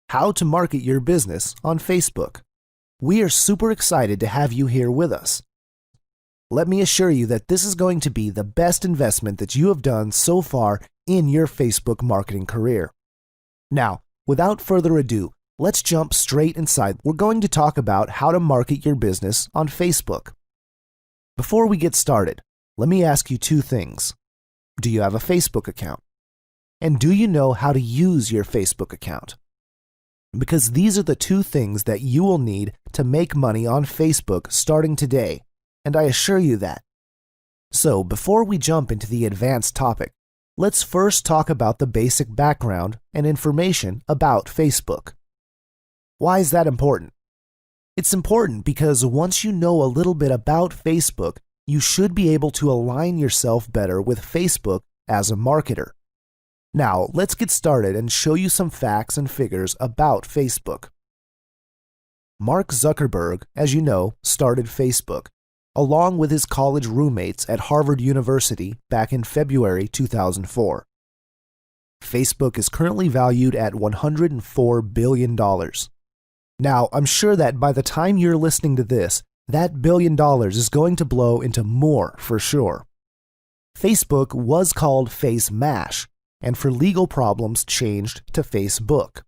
how to market your business on Facebook. We are super excited to have you here with us. Let me assure you that this is going to be the best investment that you have done so far in your Facebook marketing career. Now, without further ado, let's jump straight inside. We're going to talk about how to market your business on Facebook. Before we get started, let me ask you two things. Do you have a Facebook account? And do you know how to use your Facebook account? Because these are the two things that you will need to make money on Facebook starting today, and I assure you that. So before we jump into the advanced topic, let's first talk about the basic background and information about Facebook. Why is that important? It's important because once you know a little bit about Facebook, you should be able to align yourself better with Facebook as a marketer. Now, let's get started and show you some facts and figures about Facebook. Mark Zuckerberg, as you know, started Facebook, along with his college roommates at Harvard University back in February 2004. Facebook is currently valued at $104 billion. Now, I'm sure that by the time you're listening to this, that $1 billion is going to blow into more for sure. Facebook was called FaceMash, and for legal problems changed to Facebook.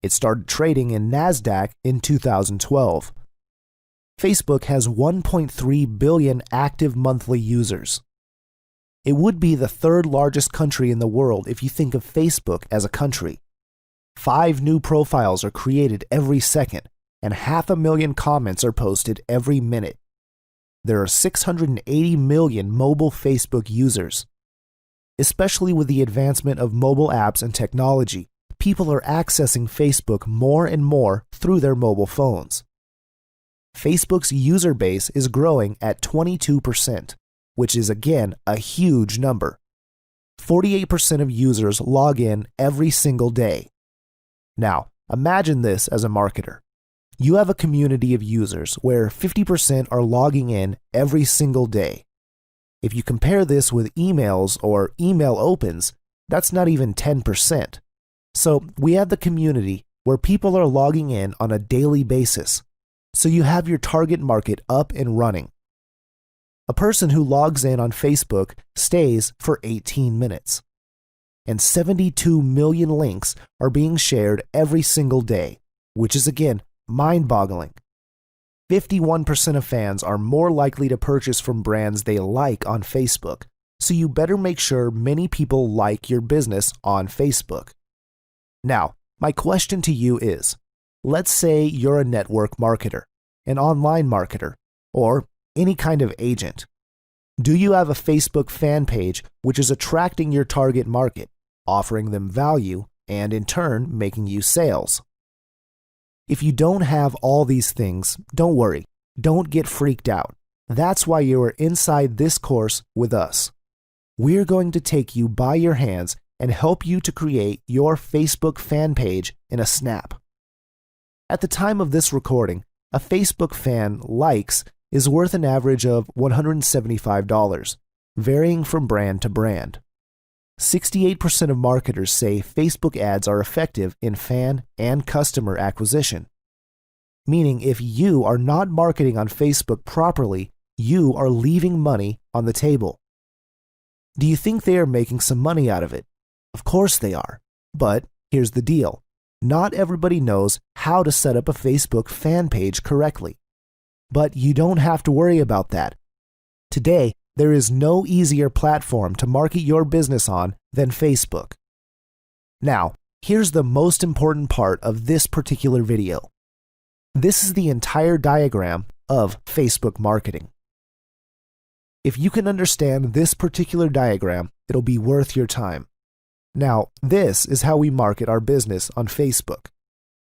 It started trading in NASDAQ in 2012. Facebook has 1.3 billion active monthly users. It would be the third largest country in the world if you think of Facebook as a country. 5 new profiles are created every second, and 500,000 comments are posted every minute. There are 680 million mobile Facebook users. Especially with the advancement of mobile apps and technology, people are accessing Facebook more and more through their mobile phones. Facebook's user base is growing at 22%, which is again a huge number. 48% of users log in every single day. Now, imagine this as a marketer. You have a community of users where 50% are logging in every single day. If you compare this with emails or email opens, that's not even 10%. So we have the community where people are logging in on a daily basis. So you have your target market up and running. A person who logs in on Facebook stays for 18 minutes. And 72 million links are being shared every single day, which is again mind-boggling. 51% of fans are more likely to purchase from brands they like on Facebook, so you better make sure many people like your business on Facebook. Now, my question to you is, let's say you're a network marketer, an online marketer, or any kind of agent. Do you have a Facebook fan page which is attracting your target market, offering them value, and in turn making you sales? If you don't have all these things, don't worry. Don't get freaked out. That's why you are inside this course with us. We're going to take you by your hands and help you to create your Facebook fan page in a snap. At the time of this recording, a Facebook fan likes is worth an average of $175, varying from brand to brand. 68% of marketers say Facebook ads are effective in fan and customer acquisition. Meaning if you are not marketing on Facebook properly, you are leaving money on the table. Do you think they are making some money out of it? Of course they are. But here's the deal. Not everybody knows how to set up a Facebook fan page correctly. But you don't have to worry about that. Today, there is no easier platform to market your business on than Facebook. Now, here's the most important part of this particular video. This is the entire diagram of Facebook marketing. If you can understand this particular diagram, it'll be worth your time. Now, this is how we market our business on Facebook.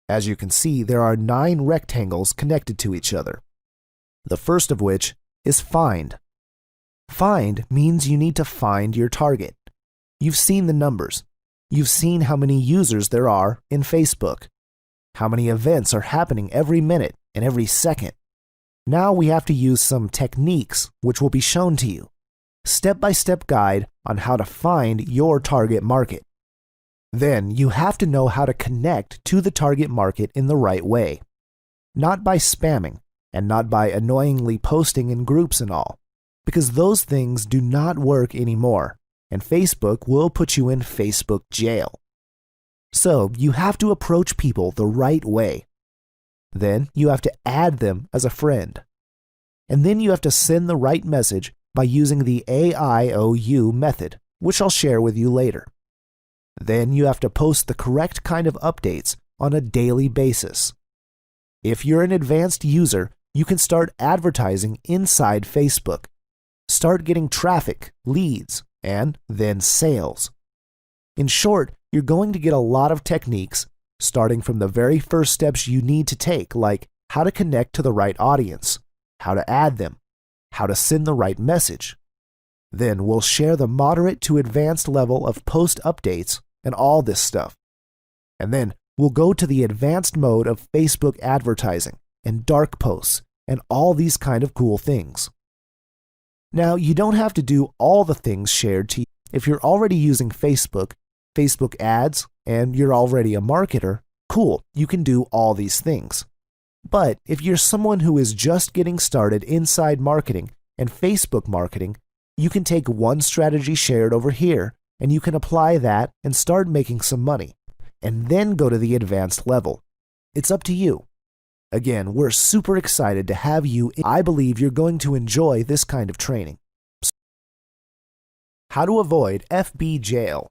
As you can see, there are 9 rectangles connected to each other. The first of which is find. Find means you need to find your target. You've seen the numbers. You've seen how many users there are in Facebook, how many events are happening every minute and every second. Now we have to use some techniques which will be shown to you. Step-by-step guide on how to find your target market. Then you have to know how to connect to the target market in the right way. Not by spamming, and not by annoyingly posting in groups and all, because those things do not work anymore, and Facebook will put you in Facebook jail. So you have to approach people the right way. Then you have to add them as a friend. And then you have to send the right message by using the AIOU method, which I'll share with you later. Then you have to post the correct kind of updates on a daily basis. If you're an advanced user, you can start advertising inside Facebook. Start getting traffic, leads, and then sales. In short, you're going to get a lot of techniques, starting from the very first steps you need to take, like how to connect to the right audience, how to add them, how to send the right message. Then we'll share the moderate to advanced level of post updates and all this stuff. And then we'll go to the advanced mode of Facebook advertising and dark posts and all these kind of cool things. Now, you don't have to do all the things shared to you. If you're already using Facebook, Facebook ads, and you're already a marketer, cool, you can do all these things. But if you're someone who is just getting started inside marketing and Facebook marketing, you can take one strategy shared over here and you can apply that and start making some money, and then go to the advanced level. It's up to you. Again, we're super excited to have you. I believe you're going to enjoy this kind of training. How to avoid FB jail.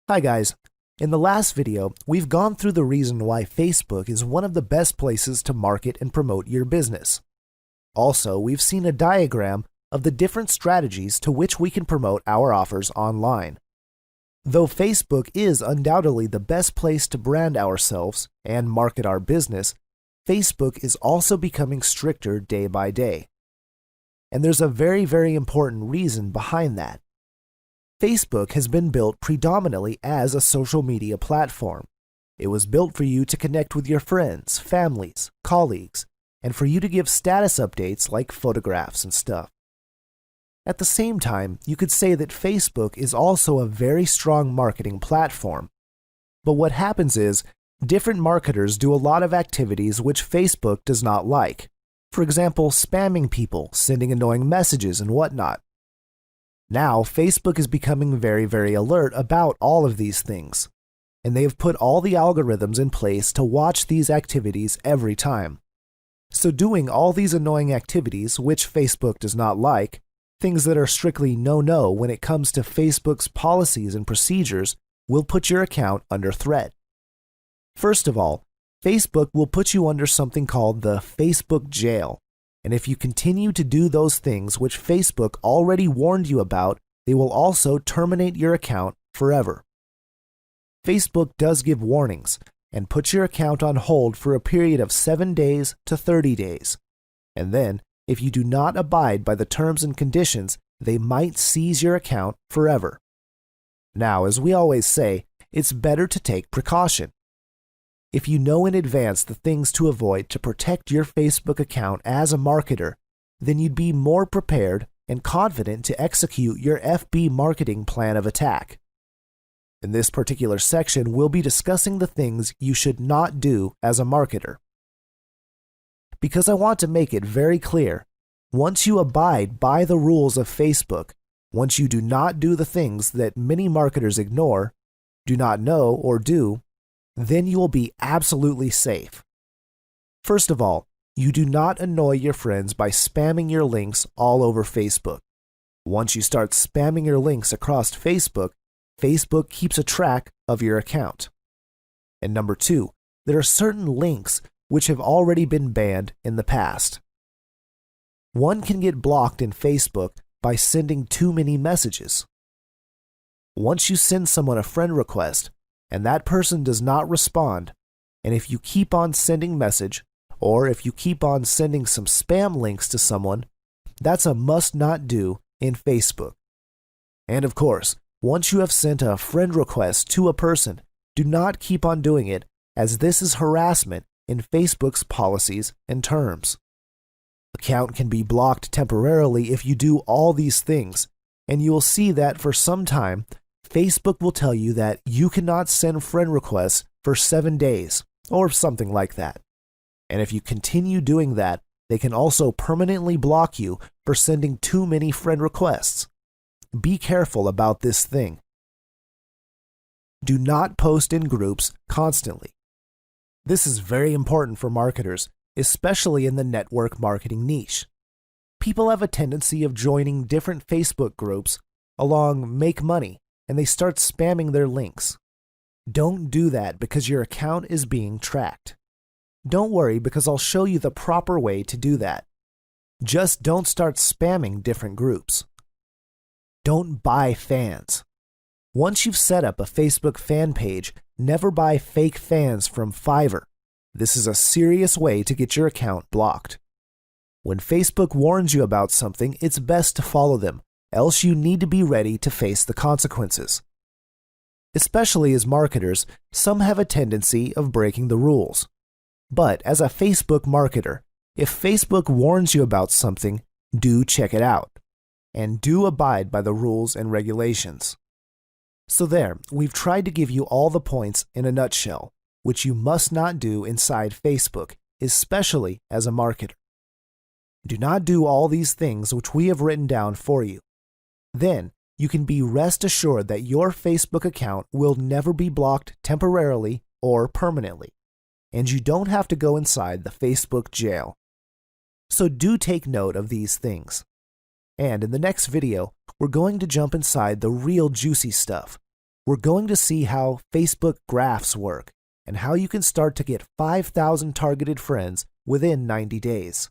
Hi guys. In the last video, we've gone through the reason why Facebook is one of the best places to market and promote your business. Also, we've seen a diagram of the different strategies to which we can promote our offers online. Though Facebook is undoubtedly the best place to brand ourselves and market our business, Facebook is also becoming stricter day by day. And there's a very, very important reason behind that. Facebook has been built predominantly as a social media platform. It was built for you to connect with your friends, families, colleagues, and for you to give status updates like photographs and stuff. At the same time, you could say that Facebook is also a very strong marketing platform. But what happens is, different marketers do a lot of activities which Facebook does not like. For example, spamming people, sending annoying messages, and whatnot. Now, Facebook is becoming very, very alert about all of these things, and they have put all the algorithms in place to watch these activities every time. So doing all these annoying activities, which Facebook does not like, things that are strictly no-no when it comes to Facebook's policies and procedures, will put your account under threat. First of all, Facebook will put you under something called the Facebook jail. And if you continue to do those things which Facebook already warned you about, they will also terminate your account forever. Facebook does give warnings and puts your account on hold for a period of 7 days to 30 days. And then, if you do not abide by the terms and conditions, they might seize your account forever. Now, as we always say, it's better to take precaution. If you know in advance the things to avoid to protect your Facebook account as a marketer, then you'd be more prepared and confident to execute your FB marketing plan of attack. In this particular section, we'll be discussing the things you should not do as a marketer. Because I want to make it very clear, once you abide by the rules of Facebook, once you do not do the things that many marketers ignore, do not know, or do, then you will be absolutely safe. First of all, you do not annoy your friends by spamming your links all over Facebook. Once you start spamming your links across Facebook, Facebook keeps a track of your account. And number 2, there are certain links which have already been banned in the past. One can get blocked in Facebook by sending too many messages. Once you send someone a friend request, and that person does not respond, and if you keep on sending message, or if you keep on sending some spam links to someone, that's a must not do in Facebook. And of course, once you have sent a friend request to a person, do not keep on doing it, as this is harassment in Facebook's policies and terms. Account can be blocked temporarily if you do all these things, and you will see that for some time, Facebook will tell you that you cannot send friend requests for 7 days or something like that. And if you continue doing that, they can also permanently block you for sending too many friend requests. Be careful about this thing. Do not post in groups constantly. This is very important for marketers, especially in the network marketing niche. People have a tendency of joining different Facebook groups along Make Money, and they start spamming their links. Don't do that because your account is being tracked. Don't worry because I'll show you the proper way to do that. Just don't start spamming different groups. Don't buy fans. Once you've set up a Facebook fan page, never buy fake fans from Fiverr. This is a serious way to get your account blocked. When Facebook warns you about something, it's best to follow them, else you need to be ready to face the consequences. Especially as marketers, some have a tendency of breaking the rules. But as a Facebook marketer, if Facebook warns you about something, do check it out. And do abide by the rules and regulations. So there, we've tried to give you all the points in a nutshell, which you must not do inside Facebook, especially as a marketer. Do not do all these things which we have written down for you. Then, you can be rest assured that your Facebook account will never be blocked temporarily or permanently, and you don't have to go inside the Facebook jail. So do take note of these things. And in the next video, we're going to jump inside the real juicy stuff. We're going to see how Facebook graphs work and how you can start to get 5,000 targeted friends within 90 days.